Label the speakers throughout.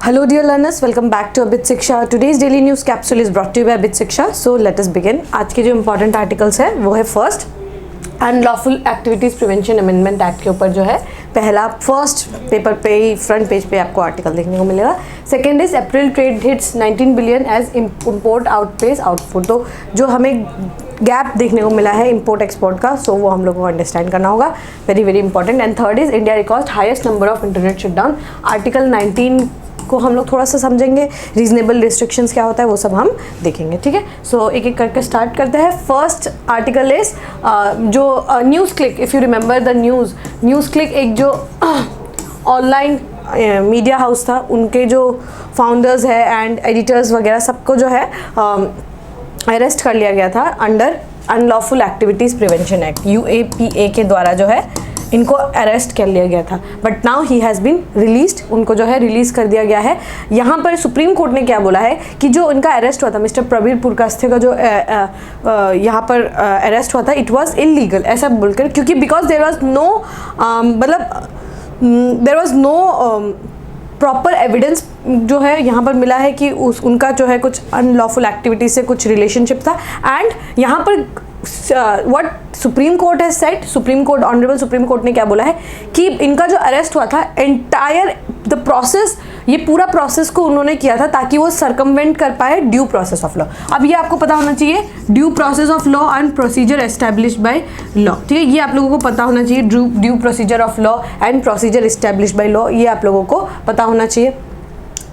Speaker 1: Hello dear learners, welcome back to Abit Shiksha. Today's daily news capsule is brought to you by Abit Shiksha. So let us begin. आज के जो important articles है वो है first unlawful activities prevention amendment act के ऊपर जो है पहला फर्स्ट पेपर पे ही फ्रंट पेज पे आपको आर्टिकल देखने को मिलेगा. Second is April trade hits 19 billion as import outpace output. तो जो हमें गैप देखने को मिला है इंपोर्ट एक्सपोर्ट का, सो वो हम लोगों को अंडरस्टैंड करना होगा. Very very important. And third is India record highest number of internet shutdown. Article 19 को हम लोग थोड़ा सा समझेंगे. रीजनेबल रिस्ट्रिक्शंस क्या होता है वो सब हम देखेंगे. ठीक है, सो एक एक करके स्टार्ट करते हैं. फर्स्ट आर्टिकल इज जो news click. If you remember the news click एक जो ऑनलाइन मीडिया हाउस था, उनके जो फाउंडर्स है एंड एडिटर्स वगैरह सबको जो है अरेस्ट कर लिया गया था under unlawful activities prevention act UAPA के द्वारा जो है इनको अरेस्ट कर लिया गया था. But now he has been released. उनको जो है रिलीज़ कर दिया गया है. यहाँ पर सुप्रीम कोर्ट ने क्या बोला है कि जो उनका अरेस्ट हुआ था मिस्टर प्रवीर पुरकास्थे का जो यहाँ पर अरेस्ट हुआ था, इट वाज इलीगल ऐसा बोलकर, क्योंकि because there was no there was no proper evidence जो है यहाँ पर मिला है कि उनका जो है कुछ अनलॉफुल एक्टिविटीज से कुछ रिलेशनशिप था. एंड यहाँ पर what supreme court has said, supreme court honourable supreme court ने क्या बोला है कि इनका जो अरेस्ट हुआ था एंटायर द प्रोसेस, ये पूरा प्रोसेस को उन्होंने किया था ताकि वो सर्कमवेंट कर पाए ड्यू प्रोसेस ऑफ लॉ. अब ये आपको पता होना चाहिए, due process of law and procedure established by law. ठीक है, ये आप लोगों को पता होना चाहिए. Due procedure of law and procedure established by law, ये आप लोगों को पता होना चाहिए.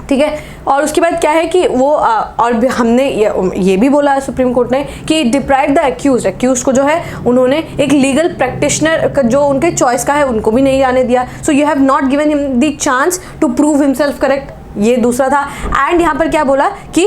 Speaker 1: ठीक है, और उसके बाद क्या है कि वो और भी हमने ये भी बोला है सुप्रीम कोर्ट ने कि डिप्राइव द एक्यूज को जो है उन्होंने एक लीगल प्रैक्टिशनर जो उनके चॉइस का है उनको भी नहीं आने दिया. So you have not given him the chance to prove himself correct, ये दूसरा था. एंड यहाँ पर क्या बोला कि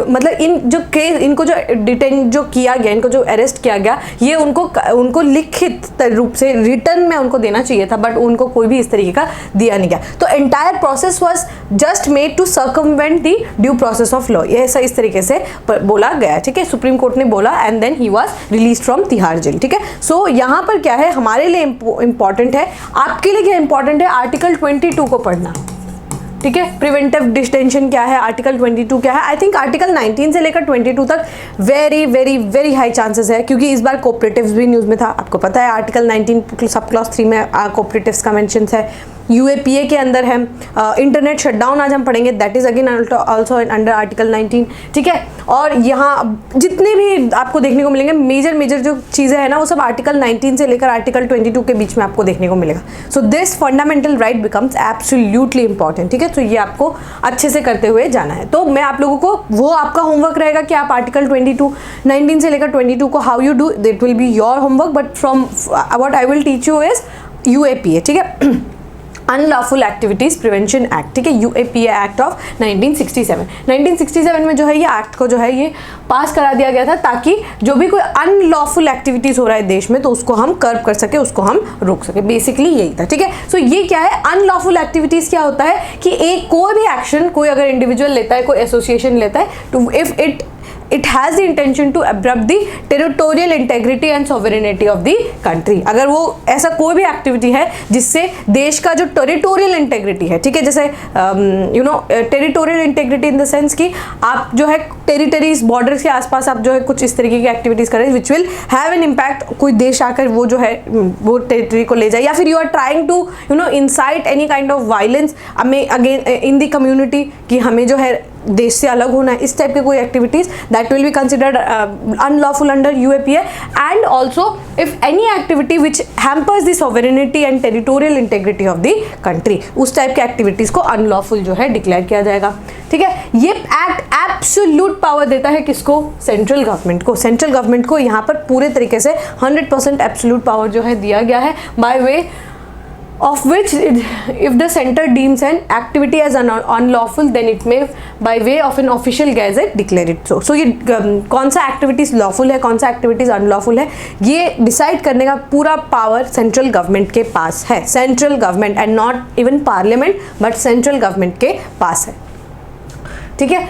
Speaker 1: मतलब इन जो केस इनको जो डिटेन जो किया गया, इनको जो अरेस्ट किया गया, ये उनको लिखित रूप से रिटर्न में उनको देना चाहिए था, बट उनको कोई भी इस तरीके का दिया नहीं गया. तो entire process was just made to circumvent the due process of law, ये ऐसा इस तरीके से बोला गया. ठीक है, सुप्रीम कोर्ट ने बोला and then he was release from Tihar jail. ठीक है, सो यहाँ पर क्या है हमारे लिए इंपॉर्टेंट है, आपके लिए क्या इंपॉर्टेंट है, आर्टिकल 22 को पढ़ना. ठीक है, प्रिवेंटिव डिटेंशन क्या है, आर्टिकल 22 क्या है. आई थिंक आर्टिकल 19 से लेकर 22 तक very very very high chances है, क्योंकि इस बार कोऑपरेटिव्स भी न्यूज़ में था. आपको पता है आर्टिकल 19 सब क्लॉज 3 में कोऑपरेटिव्स का मेंशन है. UAPA के अंदर है इंटरनेट शटडाउन आज हम पढ़ेंगे, that is again also under article 19. ठीक है, और यहाँ जितने भी आपको देखने को मिलेंगे मेजर जो चीज़ें हैं ना, वो सब आर्टिकल 19 से लेकर आर्टिकल 22 के बीच में आपको देखने को मिलेगा. So this fundamental right becomes absolutely important. ठीक है, तो ये आपको अच्छे से करते हुए जाना है. तो मैं आप लोगों को वो आपका होमवर्क रहेगा कि आप आर्टिकल 19 से लेकर 22 को how you do, that will be your homework. But from what I will teach you is UAPA. ठीक है, अनलॉफुल एक्टिविटीज़ प्रिवेंशन एक्ट. ठीक है, UAPA एक्ट ऑफ 1967 में जो है ये एक्ट को जो है ये पास करा दिया गया था ताकि जो भी कोई अनलॉफुल एक्टिविटीज़ हो रहा है देश में तो उसको हम कर्व कर सके, उसको हम रोक सके. बेसिकली यही था. ठीक है, सो ये क्या है अनलॉफुल एक्टिविटीज़ क्या होता है कि एक कोई भी एक्शन कोई अगर इंडिविजुअल लेता है, कोई एसोसिएशन लेता है, to if it has the intention to abrupt the territorial integrity and sovereignty of the country. अगर वो ऐसा कोई भी एक्टिविटी है जिससे देश का जो टेरिटोरियल इंटेग्रिटी है, ठीक है, जैसे you know territorial integrity in the sense कि आप जो है टेरिटरीज बॉर्डर्स के आसपास आप जो है कुछ इस तरीके की एक्टिविटीज़ करें which will have an impact, कोई देश आकर वो जो है वो टेरिटरी को ले जाए, या फिर you are trying to you know incite any kind of violence again in the community कि हमें जो है देश से अलग होना है, इस टाइप के कोई activities that will be considered unlawful under UAPA. And also if any activity which hampers the sovereignty and territorial integrity of the country, उस टाइप के एक्टिविटीज़ को अनलॉफुल जो है डिक्लेयर किया जाएगा. ठीक है, ये एक्ट एब्सोल्यूट पावर देता है किसको, सेंट्रल गवर्नमेंट को. सेंट्रल गवर्नमेंट को यहाँ पर पूरे तरीके से 100% एब्सोल्यूट पावर जो है दिया गया है, by way of which if the center deems an activity as unlawful then it may by way of an official gazette declare it so. ये कौन सा एक्टिविटीज़ लॉफुल है, कौन सा एक्टिविटीज़ अनलॉफुल है, ये डिसाइड करने का पूरा पावर सेंट्रल गवर्नमेंट के पास है. Central government and not even parliament but central government के पास है. ठीक है,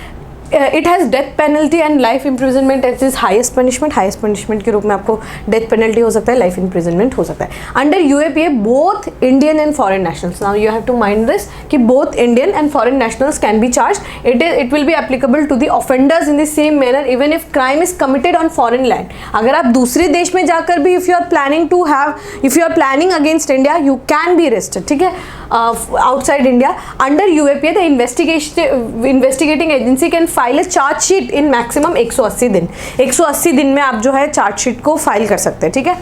Speaker 1: it has death penalty and life imprisonment as is highest punishment के रूप में आपको डेथ पेनल्टी हो सकता है, लाइफ इम्प्रिजनमेंट हो सकता है। Under UAPA both Indian and foreign nationals, now you have to mind this कि both Indian and foreign nationals can be charge, it will be applicable to the offenders in the same manner even if crime is committed on foreign land. अगर आप दूसरे देश में जाकर भी if you are planning against India you can be arrested, ठीक है, outside India. Under UAPA the investigating agency can file a charge sheet in maximum 180 दिन, 180 दिन में आप जो है चार्ज शीट को फाइल कर सकते हैं, ठीक है।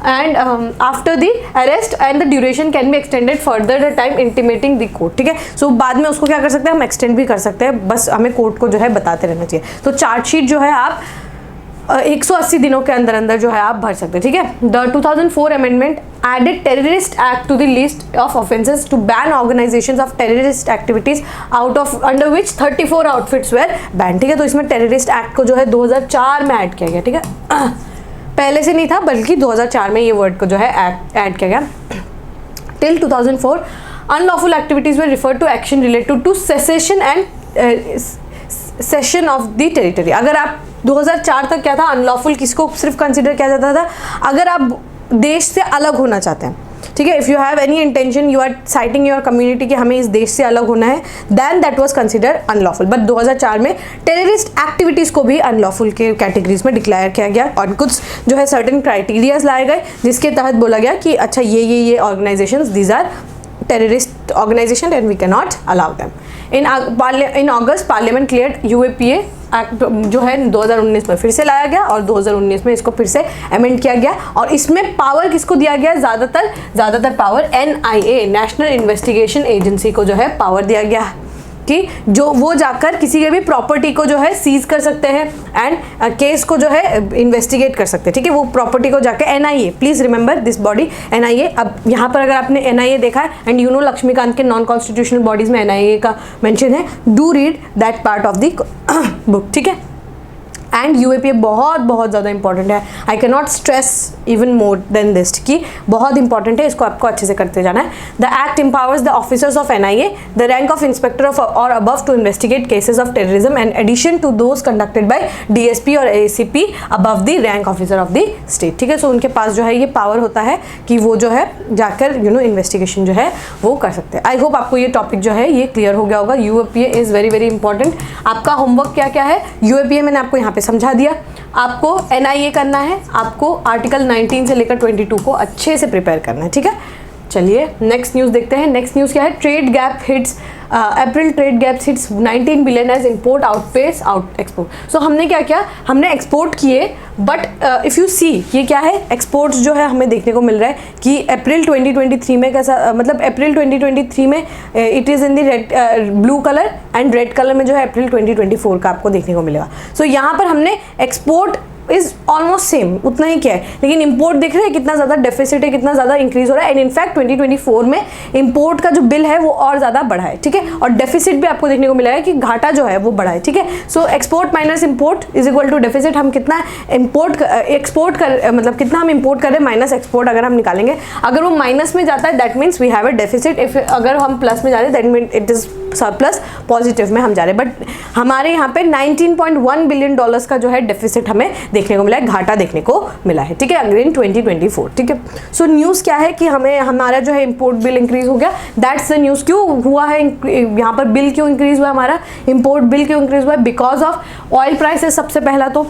Speaker 1: And after the arrest and the duration can be extended further the time intimating the court, ठीक है। सो बाद में उसको क्या कर सकते हैं हम, एक्सटेंड भी कर सकते हैं, बस हमें कोर्ट को जो है बताते रहना चाहिए। तो चार्ज शीट जो है आप 180 दिनों के अंदर अंदर जो है आप भर सकते हैं, ठीक है। The 2004 amendment added terrorist act to the list of offences to ban organizations of terrorist activities out of under which 34 outfits were banned, ठीक है। तो इसमें टेररिस्ट एक्ट को जो है 2004 में ऐड किया गया, ठीक है। पहले से नहीं था बल्कि 2004 में ये वर्ड को जो है ऐड किया गया। Till 2004 unlawful activities were referred to action related to cessation and session of the territory. अगर आप 2004 तक क्या था, अनलॉफुल किसको सिर्फ कंसिडर किया जाता था अगर आप देश से अलग होना चाहते हैं, ठीक है। If you have any intention, you are citing your community कि हमें इस देश से अलग होना है, then that was consider unlawful. But 2004 में टेररिस्ट एक्टिविटीज़ को भी अनलॉफुल के कैटेगरीज में डिक्लेयर किया गया और कुछ जो है सर्टेन क्राइटेरियाज लाए गए जिसके तहत बोला गया कि अच्छा ये organisations these are terrorist organisation and we can not allow them. In August parliament cleared UAPA act जो है 2019 में फिर से लाया गया और 2019 में इसको फिर से अमेंड किया गया और इसमें पावर किसको दिया गया, ज़्यादातर power NIA national investigation agency को जो है पावर दिया गया कि जो वो जाकर किसी के भी प्रॉपर्टी को जो है सीज कर सकते हैं एंड केस को जो है इन्वेस्टिगेट कर सकते हैं, ठीक है। वो प्रॉपर्टी को जाकर NIA, please remember this body NIA. अब यहाँ पर अगर आपने एनआईए देखा है एंड यू नो लक्ष्मीकांत के नॉन कॉन्स्टिट्यूशनल बॉडीज में एनआईए का मेंशन है, do read that part of the book, ठीक है। एंड यूएपीए बहुत ज़्यादा इंपॉर्टेंट है, I can not stress even more than this कि बहुत इंपॉर्टेंट है, इसको आपको अच्छे से करते जाना है। The act empowers the officers of NIA the rank of inspector of or above to investigate cases of terrorism and addition to those conducted by DSP or ACP above the rank officer of the state, ठीक है। सो उनके पास जो है ये power होता है कि वो जो है जाकर इन्वेस्टिगेशन जो है वो कर सकते हैं। आई होप आपको ये टॉपिक जो है ये क्लियर हो गया होगा। UAPA is very important. आपका होमवर्क क्या क्या है, यूएपीए मैंने आपको यहाँ पे समझा दिया, आपको एनआईए करना है, आपको आर्टिकल 19 से लेकर 22 को अच्छे से प्रिपेयर करना है, ठीक है। चलिए नेक्स्ट न्यूज़ देखते हैं। नेक्स्ट न्यूज़ क्या है, trade gap hits April trade gap hits 19 billion as import outpace out export. So हमने क्या किया, हमने एक्सपोर्ट किए बट इफ़ यू सी ये क्या है, एक्सपोर्ट्स जो है हमें देखने को मिल रहा है कि अप्रैल 2023 में कैसा मतलब अप्रैल 2023 में it is in the red blue colour and red colour में जो है अप्रैल 2024 का आपको देखने को मिलेगा। सो यहाँ पर हमने एक्सपोर्ट इज ऑलमोस्ट सेम उतना ही क्या है, लेकिन इंपोर्ट देख रहे हैं कितना ज़्यादा डेफिसिट है, कितना ज़्यादा इंक्रीज हो रहा है। एंड इनफैक्ट 2024 में इंपोर्ट का जो बिल है वो और ज़्यादा बढ़ा है, ठीक है। और डेफिसिट भी आपको देखने को मिला है कि घाटा जो है वो बढ़ा है, ठीक है। So export minus import is equal to deficit. हम कितना एक्सपोर्ट कर मतलब कितना हम इंपोर्ट कर रहे हैं माइनस एक्सपोर्ट अगर हम निकालेंगे, अगर वो माइनस में जाता है that means we have a deficit. If अगर हम प्लस में जा रहे हैं that mean it is surplus, positive में हम जा रहे हैं। बट हमारे यहाँ पे 19.1 बिलियन डॉलर्स का जो है डेफिसिट हमें देखने को मिला है, घाटा देखने को मिला है, ठीक है, अगेन 2024, ठीक है। सो न्यूज़ क्या है कि हमें हमारा जो है इंपोर्ट बिल इंक्रीज हो गया, दैट्स द न्यूज़। क्यों हुआ है यहाँ पर बिल क्यों इंक्रीज हुआ, हमारा इंपोर्ट बिल क्यों इंक्रीज हुआ है, बिकॉज ऑफ ऑयल प्राइसेस सबसे पहला तो,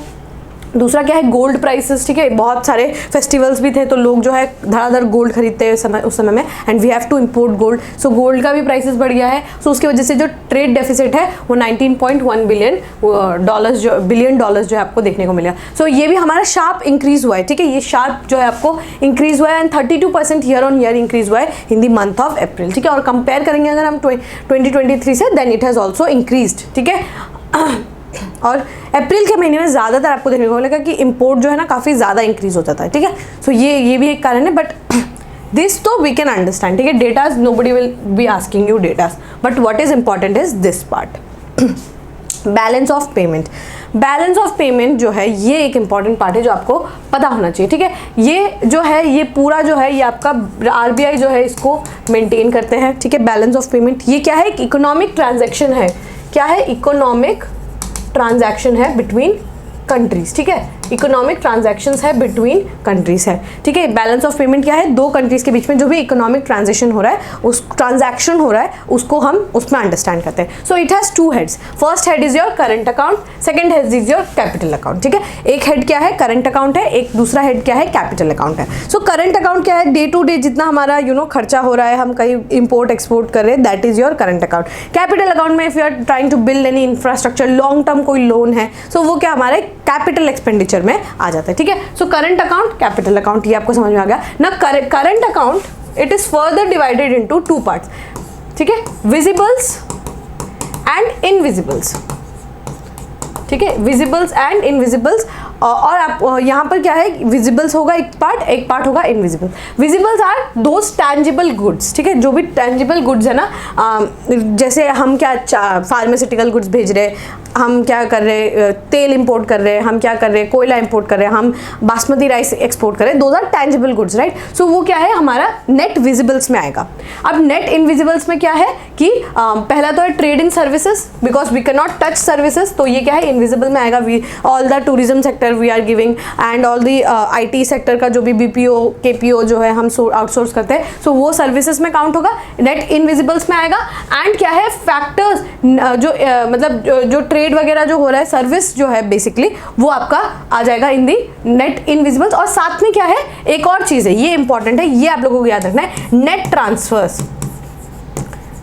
Speaker 1: दूसरा क्या है गोल्ड प्राइसेस, ठीक है। बहुत सारे फेस्टिवल्स भी थे तो लोग जो है धड़ाधड़ गोल्ड खरीदते हैं उस समय में and we have to import gold, so gold का भी प्राइसेस बढ़ गया है। सो उसकी वजह से जो ट्रेड डेफिसिट है वो 19.1 बिलियन डॉलर्स जो है आपको देखने को मिलेगा। सो ये भी हमारा शार्प इंक्रीज हुआ है, ठीक है, ये शार्प जो है आपको इंक्रीज हुआ है and 32% year on year increase हुआ है इन दी मंथ ऑफ अप्रैल, ठीक है। और कंपेयर करेंगे अगर हम 2023 से then it has also increased, ठीक है। और अप्रैल के महीने में ज़्यादातर आपको देखने को मिलेगा कि इंपोर्ट जो है ना काफ़ी ज़्यादा इंक्रीज हो जाता है, ठीक है। सो ये भी एक कारण है, बट दिस तो वी कैन अंडरस्टैंड, ठीक है। Datas nobody will be asking you datas, but what is important is this part, balance of payment. Balance of payment जो है ये एक इंपॉर्टेंट पार्ट है जो आपको पता होना चाहिए, ठीक है। ये जो है ये पूरा जो है ये आपका RBI जो है इसको मेंटेन करते हैं, ठीक है। बैलेंस ऑफ पेमेंट ये क्या है, इकोनॉमिक ट्रांजैक्शन है, क्या है, इकोनॉमिक ट्रांजैक्शन है बिटवीन कंट्रीज, ठीक है, इकोनॉमिक ट्रांजैक्शंस है बिटवीन कंट्रीज है, ठीक है। बैलेंस ऑफ पेमेंट क्या है, दो कंट्रीज के बीच में जो भी इकोनॉमिक ट्रांजेक्शन हो रहा है, उस ट्रांजैक्शन हो रहा है, उसको हम उसमें अंडरस्टैंड करते हैं। So it has two heads, first head is your current account, second head is your capital account, ठीक है। एक हेड क्या है, करंट अकाउंट है, एक दूसरा हेड क्या है, कैपिटल अकाउंट है। सो करंट अकाउंट क्या है, डे टू डे जितना हमारा खर्चा हो रहा है, हम कहीं इंपोर्ट एक्सपोर्ट कर रहे हैं, that is your current account. Capital account में if you are trying to build any infrastructure, long term कोई लोन है, सो वो क्या हमारे कैपिटल एक्सपेंडिचर में आ जाता है, ठीक है। So current account, capital account, ये आपको समझ में आ गया ना। Current account it is further divided into two parts, ठीक है, विजिबल्स एंड इनविजिबल्स, ठीक है, विजिबल्स एंड इनविजिबल्स। और आप यहाँ पर क्या है, विजिबल्स होगा एक पार्ट होगा invisible. Visibles are those tangible goods, ठीक है, जो भी टैंजिबल गुड्स है ना, जैसे हम क्या फार्मास्यूटिकल गुड्स भेज रहे हैं, हम क्या कर रहे हैं, तेल इंपोर्ट कर रहे हैं, हम क्या कर रहे हैं, कोयला इंपोर्ट कर रहे हैं, हम बासमती राइस एक्सपोर्ट कर रहे हैं, those are tangible goods, right. So वो क्या है, हमारा नेट विजिबल्स में आएगा। अब नेट इनविजिबल्स में क्या है कि पहला तो है trade in services, because we can not touch services, तो ये क्या है, इनविजिबल में आएगा। All the tourism sector we are giving and all the IT sector का जो भी BPO KPO जो है हम आउटसोर्स करते हैं, सो वो सर्विसेज में काउंट होगा, नेट इनविजिबल्स में आएगा। एंड क्या है, फैक्टर्स जो मतलब जो ट्रेड वगैरह जो हो रहा है, सर्विस जो है बेसिकली, वो आपका आ जाएगा इन दी नेट इनविजिबल्स। और साथ में क्या है, एक और चीज़ है, ये इंपॉर्टेंट है, ये आप लोगों को याद रखना है, नेट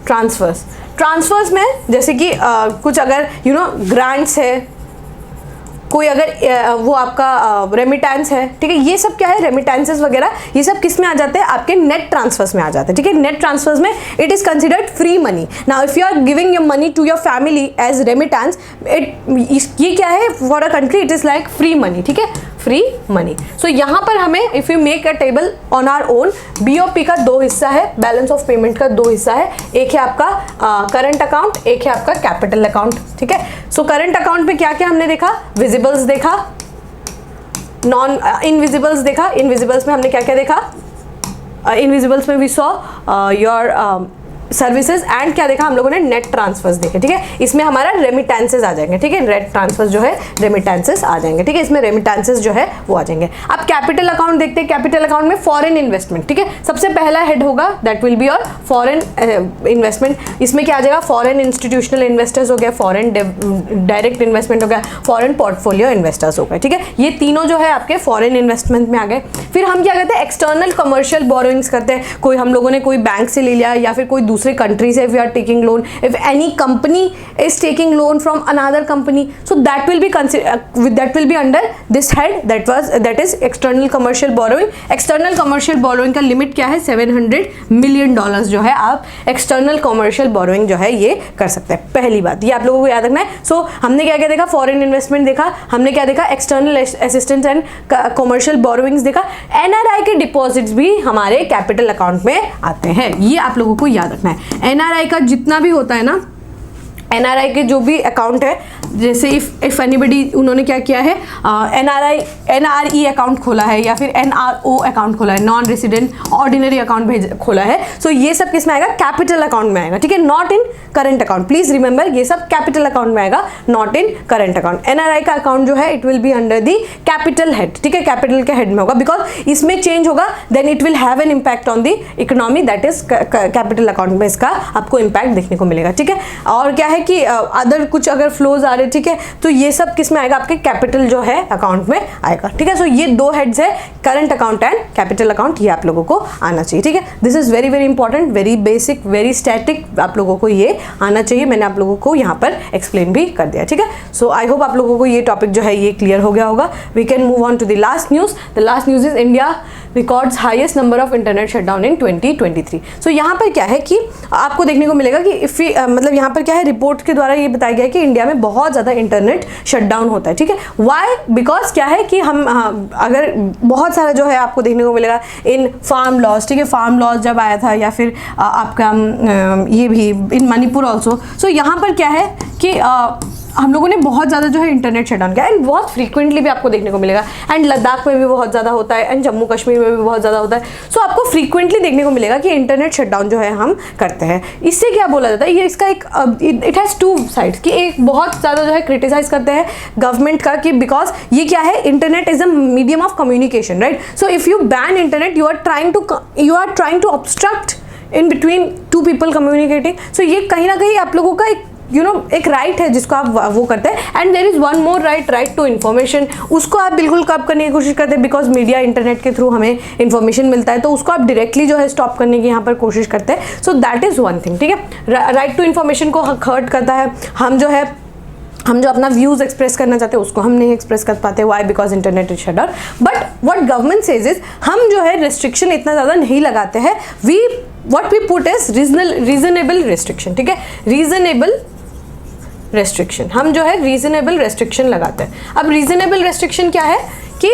Speaker 1: ट्रांसफर्स में जैसे कि कुछ अगर ग्रांट्स है, कोई अगर वो आपका रेमिटेंस है, ठीक है, ये सब क्या है, रेमिटेंसेस वगैरह, ये सब किस में आ जाते हैं, आपके नेट ट्रांसफर्स में आ जाते हैं, ठीक है। नेट ट्रांसफर्स में it is considered free money. Now if you are giving your money to your family as remittance, ये क्या है, for a country it is like free money, ठीक है, फ्री मनी। सो यहाँ पर हमें if you make a table on our own, BOP का दो हिस्सा है, बैलेंस ऑफ पेमेंट का दो हिस्सा है, एक है आपका करंट अकाउंट, एक है आपका कैपिटल अकाउंट, ठीक है। सो करंट अकाउंट में क्या क्या हमने देखा, विजिबल्स देखा, नॉन इनविजिबल्स देखा। इनविजिबल्स में हमने क्या क्या देखा, इनविजिबल्स में we saw your services and क्या देखा हम लोगों ने, नेट ट्रांसफर्स देखे, ठीक है। इसमें हमारा रेमिटेंसेज आ जाएंगे, ठीक है, नेट ट्रांसफर्स जो है रेमिटेंसेज आ जाएंगे, ठीक है, इसमें रेमिटेंसेज जो है वो आ जाएंगे। अब कैपिटल अकाउंट देखते हैं। कैपिटल अकाउंट में फॉरेन इन्वेस्टमेंट, ठीक है, सबसे पहला हेड होगा that will be your foreign investment. इसमें क्या आ जाएगा, फॉरेन इंस्टीट्यूशनल इन्वेस्टर्स हो गया, फॉरेन डायरेक्ट इन्वेस्टमेंट हो गया, फॉरेन पोर्टफोलियो इन्वेस्टर्स हो गए, ठीक है, ये तीनों जो है आपके फॉरेन इन्वेस्टमेंट में आ गए। फिर हम क्या करते हैं, एक्सटर्नल कमर्शियल बोरोइंग्स करते हैं, कोई हम लोगों ने कोई बैंक से ले लिया या फिर कोई दूसरे country से, if you are taking loan, if any company is taking loan from another company, so that will be that will be under this head, that is external commercial borrowing. external commercial borrowing का limit क्या है, $700 million जो है आप external commercial borrowing जो है ये कर सकते हैं। पहली बात ये आप लोगों को याद रखना है। सो हमने क्या क्या देखा, फॉरेन इन्वेस्टमेंट देखा, हमने क्या देखा, external assistance and commercial borrowings देखा, NRI के डिपॉजिट्स भी हमारे कैपिटल अकाउंट में आते हैं, ये आप लोगों को याद रखना है। NRI का जितना भी होता है ना, NRI के जो भी अकाउंट है, जैसे इफ एनीबडी उन्होंने क्या किया है, NRE अकाउंट खोला है या फिर NRO अकाउंट खोला है, नॉन रेसिडेंट ऑर्डिनरी अकाउंट खोला है, सो ये सब किस में आएगा, कैपिटल अकाउंट में आएगा, ठीक है, not in current account. Please remember ये सब कैपिटल अकाउंट में आएगा, not in current account. NRI का अकाउंट जो है it will be under the capital head, ठीक है, कैपिटल के हेड में होगा, बिकॉज इसमें चेंज होगा then it will have an impact on the economy, that is capital account में इसका आपको इम्पैक्ट देखने को मिलेगा, ठीक है। और क्या है कि अदर कुछ अगर फ्लोज आ रहे, ठीक है, तो ये सब किस में आएगा, आपके कैपिटल जो है अकाउंट में आएगा, ठीक है। सो ये दो हेड्स है, current account and capital account, ये आप लोगों को आना चाहिए, ठीक है। This is very very important, very basic, very static, आप लोगों को ये आना चाहिए। मैंने आप लोगों को यहाँ पर एक्सप्लेन भी कर दिया, ठीक है। सो आई होप आप लोगों को ये टॉपिक जो है ये क्लियर हो गया होगा। We can move on to the last news. The last news is India records highest number of internet shutdown in 2023। So यहाँ पर क्या है कि आपको देखने को मिलेगा कि मतलब यहाँ पर क्या है, रिपोर्ट के द्वारा ये बताया गया है कि इंडिया में बहुत ज़्यादा इंटरनेट शटडाउन होता है, ठीक है। वाई, बिकॉज क्या है कि हम अगर बहुत सारा जो है आपको देखने को मिलेगा इन फार्म लॉज, ठीक है, फार्म लॉज जब आया था, या फिर आपका ये भी इन मणिपुर ऑल्सो। सो यहाँ पर क्या है कि हम लोगों ने बहुत ज़्यादा जो है इंटरनेट शटडाउन किया, एंड बहुत फ्रीक्वेंटली भी आपको देखने को मिलेगा, एंड लद्दाख में भी बहुत ज़्यादा होता है, एंड जम्मू कश्मीर में भी बहुत ज़्यादा होता है। सो आपको फ्रीक्वेंटली देखने को मिलेगा कि इंटरनेट शटडाउन जो है हम करते हैं। इससे क्या बोला जाता है, ये इसका एक इट हैज़ टू साइड्स, कि एक बहुत ज़्यादा जो है क्रिटिसाइज करते हैं गवर्नमेंट का, कि बिकॉज ये क्या है, internet is a medium of communication, right. So if you ban internet, you are trying to obstruct in between two people communicating. So ये कहीं ना कहीं आप लोगों का एक एक राइट है जिसको आप वो करते हैं। And there is one more right to information, उसको आप बिल्कुल कब करने की कोशिश करते हैं, बिकॉज मीडिया इंटरनेट के थ्रू हमें इन्फॉर्मेशन मिलता है, तो उसको आप डायरेक्टली जो है स्टॉप करने की यहाँ पर कोशिश करते हैं। So that is one thing, ठीक है। राइट टू इन्फॉर्मेशन को हर्ट करता है, हम जो अपना व्यूज एक्सप्रेस करना चाहते हैं उसको हम नहीं एक्सप्रेस कर पाते, why, because internet is shut down. But what government says is, हम जो है रिस्ट्रिक्शन इतना ज़्यादा नहीं लगाते हैं, what we put is reasonable restriction, ठीक है, रीजनेबल रेस्ट्रिक्शन, हम जो है रीजनेबल रेस्ट्रिक्शन लगाते हैं। अब रीजनेबल रेस्ट्रिक्शन क्या है कि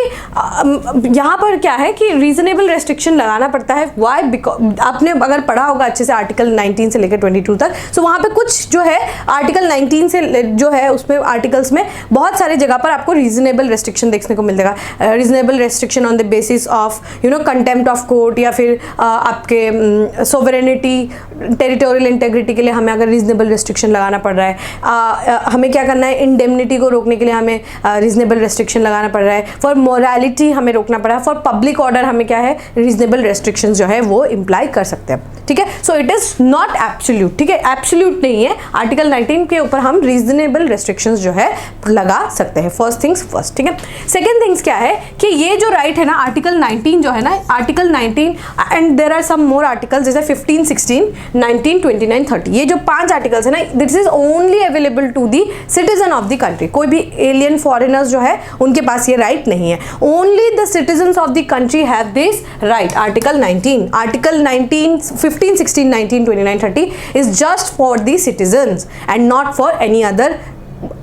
Speaker 1: यहाँ पर क्या है कि रीजनेबल रेस्ट्रिक्शन लगाना पड़ता है, वाई, बिकॉज आपने अगर पढ़ा होगा अच्छे से आर्टिकल 19 से लेकर 22 तक, सो वहाँ पे कुछ जो है आर्टिकल 19 से जो है उसमें आर्टिकल्स में बहुत सारे जगह पर आपको रीजनेबल रेस्ट्रिक्शन देखने को मिलेगा। Reasonable restriction on the basis of contempt of court, या फिर आपके सोवरेनिटी, टेरिटोरियल इंटेग्रिटी के लिए हमें अगर रीजनेबल रेस्ट्रिक्शन लगाना पड़ रहा है, हमें क्या करना है, इंडेमनिटी को रोकने के लिए हमें रीजनेबल रेस्ट्रिक्शन लगाना पड़ रहा है, फॉर मोरालिटी हमें रोकना पड़ा, फॉर पब्लिक ऑर्डर हमें क्या है, रीजनेबल रेस्ट्रिक्शंस जो है वो इम्प्लाई कर सकते हैं, ठीक है। So it is not absolute, ठीक है, एब्सोल्यूट नहीं है। आर्टिकल 19 के ऊपर हम रीजनेबल रेस्ट्रिक्शंस जो है लगा सकते हैं, फर्स्ट थिंग्स फर्स्ट, ठीक है। सेकेंड थिंग्स क्या है कि ये जो राइट है ना, आर्टिकल 19 जो है ना, article 19 and there are some more articles, जैसे 15, 16, 19, 29, 30, ये जो 5 आर्टिकल्स है ना, this is only available to the citizen of the country. कोई भी एलियन फॉरेनर्स जो है उनके पास ये राइट नहीं है, only the citizens of the country have this right. Article 19, 15, 16, 19, 29, 30 is just for the citizens and not for any other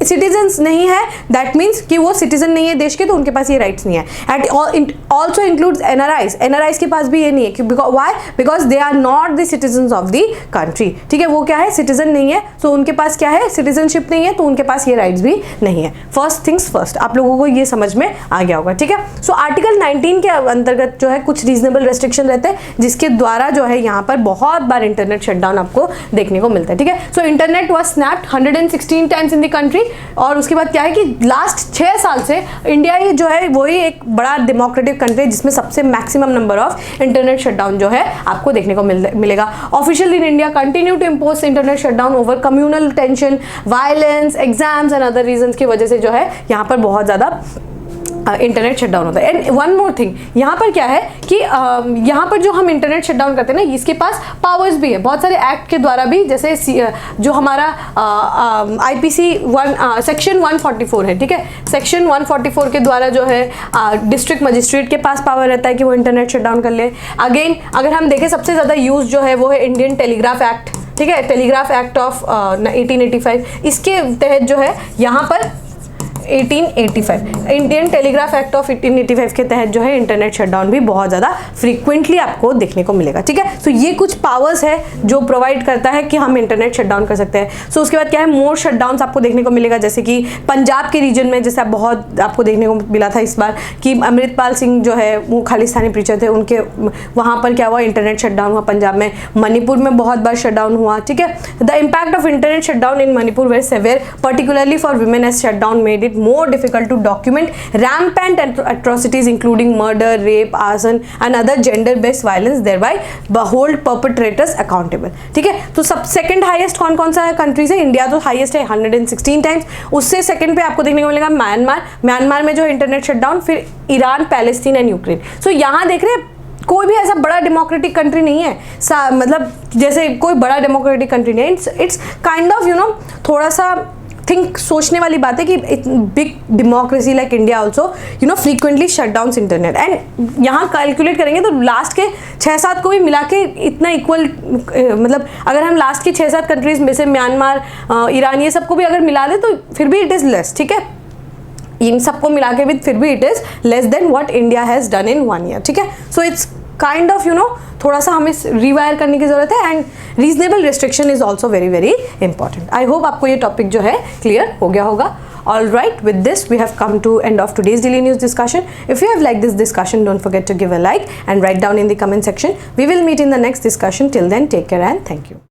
Speaker 1: citizens नहीं है, दैट मीन्स कि वो सिटीजन नहीं है देश के, तो उनके पास ये राइट्स नहीं है। एंड ऑल्सो इंक्लूड्स एनआरआईज के पास भी ये नहीं है, why, because they are not the citizens of the country, ठीक है। वो क्या है, सिटीजन नहीं है, तो उनके पास क्या है, सिटीजनशिप नहीं है, तो उनके पास ये राइट्स भी नहीं है। फर्स्ट थिंग्स फर्स्ट, आप लोगों को ये समझ में आ गया होगा, ठीक है। सो आर्टिकल 19 के अंतर्गत जो है कुछ रीजनेबल रेस्ट्रिक्शन रहते हैं, जिसके द्वारा जो है यहाँ पर बहुत बार इंटरनेट शटडाउन आपको देखने को मिलता है, ठीक है। So internet was snapped 116 times in the country, और उसके बाद क्या है कि लास्ट 6 साल से इंडिया ही जो है वही एक बड़ा डेमोक्रेटिक कंट्री है जिसमें सबसे maximum number of internet shutdown जो है आपको देखने को मिलेगा। Official in India continue to impose internet shutdown over communal tension, violence, exams and other reasons की वजह से जो है यहाँ पर बहुत ज़्यादा इंटरनेट शटडाउन होता है। एंड वन मोर थिंग, यहाँ पर क्या है कि यहाँ पर जो हम इंटरनेट शटडाउन करते हैं ना, इसके पास पावर्स भी है बहुत सारे एक्ट के द्वारा भी, जैसे जो हमारा IPC सेक्शन 144 है, ठीक है। सेक्शन 144 के द्वारा जो है डिस्ट्रिक्ट मजिस्ट्रेट के पास पावर रहता है कि वो इंटरनेट शटडाउन कर ले। अगेन अगर हम देखें सबसे ज़्यादा यूज जो है वो है इंडियन टेलीग्राफ एक्ट, ठीक है, टेलीग्राफ एक्ट ऑफ 1885, इसके तहत जो है यहाँ पर 1885 इंडियन टेलीग्राफ एक्ट ऑफ 1885 के तहत जो है इंटरनेट शटडाउन भी बहुत ज़्यादा फ्रीक्वेंटली आपको देखने को मिलेगा, ठीक है। सो ये कुछ पावर्स है जो प्रोवाइड करता है कि हम इंटरनेट शटडाउन कर सकते हैं। सो उसके बाद क्या है, मोर शटडाउन्स आपको देखने को मिलेगा, जैसे कि पंजाब के रीजन में जैसे बहुत आपको देखने को मिला था इस बार कि अमृतपाल सिंह जो है वो खालिस्तानी प्रीचर थे, उनके वहाँ पर क्या हुआ, इंटरनेट शटडाउन हुआ पंजाब में। मणिपुर में बहुत बार शटडाउन हुआ, ठीक है। The impact of internet shutdown in Manipur very severe, particularly for women as shutdown made it more difficult to document rampant atrocities including murder, rape, arson and other gender-based violence, thereby hold perpetrators accountable, ठीक है। तो सब second highest कौन कौन सा है countries है, India तो हाईएस्ट है 116 टाइम्स, उससे सेकंड पे आपको देखने को मिलेगा म्यांमार में जो इंटरनेट शटडाउन, फिर ईरान, पैलेस्टीन एंड यूक्रेन। सो यहाँ देख रहे हैं कोई भी ऐसा बड़ा डेमोक्रेटिक कंट्री नहीं है, मतलब जैसे कोई बड़ा डेमोक्रेटिक कंट्री नहीं है, इट्स काइंड ऑफ थोड़ा सा थिंक सोचने वाली बात है कि big democracy like India also frequently shut down internet. And यहाँ कैलकुलेट करेंगे तो लास्ट के 6-7 को भी मिला के इतना इक्वल, मतलब अगर हम लास्ट की 6-7 कंट्रीज में से म्यांमार, ईरान, ये सबको भी अगर मिला दें तो फिर भी इट इज़ लेस, ठीक है। इन सबको मिला के भी फिर भी it is less than what India has done in 1 year, ठीक है। सो इट्स काइंड ऑफ थोड़ा सा हमें रिवायर करने की ज़रूरत है, and reasonable restriction is also very very important. I hope आपको ये टॉपिक जो है क्लियर हो गया होगा। All right, with this we have come to end of today's Daily News discussion. If you have liked this discussion, don't forget to give a like and write down in the comment section. We will meet in the next discussion. Till then, take care and thank you.